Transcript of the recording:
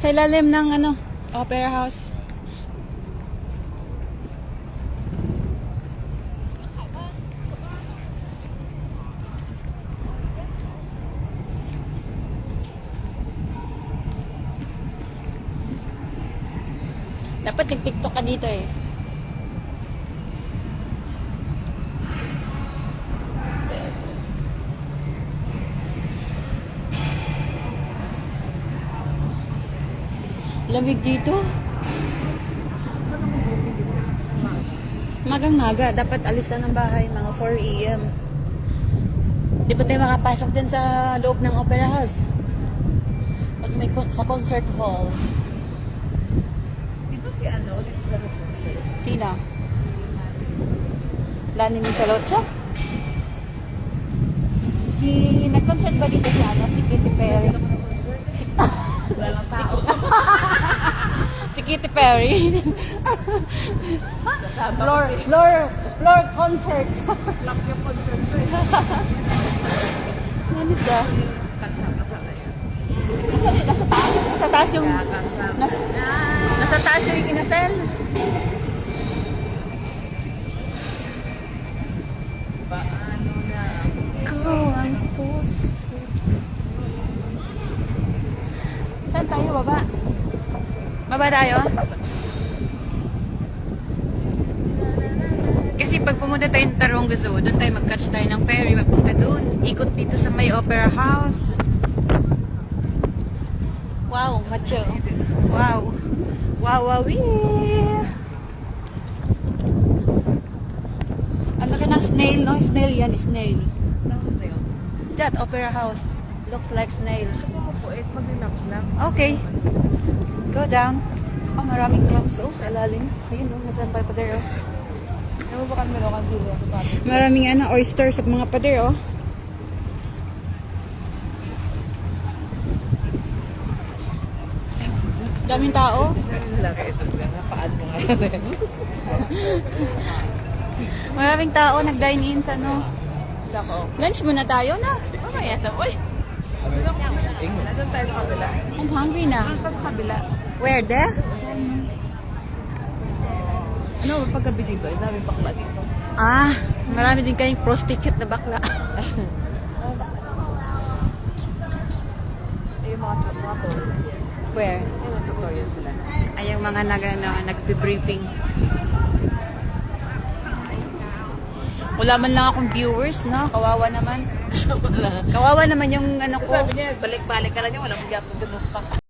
Sa ilalim ng Opera House. Dapat nag-TikTok ka dito eh. Lamig dito. Magang-maga. Dapat alis na ng bahay. Mga 4 AM. Di ba tayo makapasok din sa loob ng Opera House? Pag may sa concert hall. Di ba si dito sa concert? Sino? Lani ni Salocha? Nag-concert ba dito si Si Katy Perry? Wala lang tao. Si Katy Perry. Kasama Floor concerts. Lock yung concert ko eh. Ano ba? Kasama yan. Nasa taas yung... Kasama. Nasa taas yung ikinasel. Paano na? Ko ang puso. Saan tayo? Baba? Baba tayo? Kasi pag pumunta tayo ng Taronga Zoo, doon tayo mag-catch tayo ng ferry. Magpunta doon. Ikot dito sa may Opera House. Wow, macho. Wow. Wow, wowee. Ang laki ng snail, no? Snail yan, snail. Tapos na yun. That Opera House looks like snail. Gusto ko po mag-relax lang. Okay. Go down. Oh, maraming clams. Oh, sa ilalim. Ayun, oh, nasa pa pader, oh. Ano ba kami meron dito? Maraming oysters sa mga pader, oh. Daming tao. Laki ito. Napaan mo nga yan. Maraming tao nag-dine-in sa Lako. Lunch muna tayo na. Mamaya na. Uy! Nandun tayo sa kabila. I'm hungry na. Nandun pa sa kabila. Where, there? Ano, paggabi dito, ay daming bakla dito. Ah, marami din kayong prostitute na bakla. Yung mga tourists. Where? Yung tutorial sila. Ay, yung mga nag-briefing. Wala man lang akong viewers, no? Kawawa naman. Kawawa naman yung ko. Sabi niya, balik-balik ka lang niya, walang magyapon sa spot.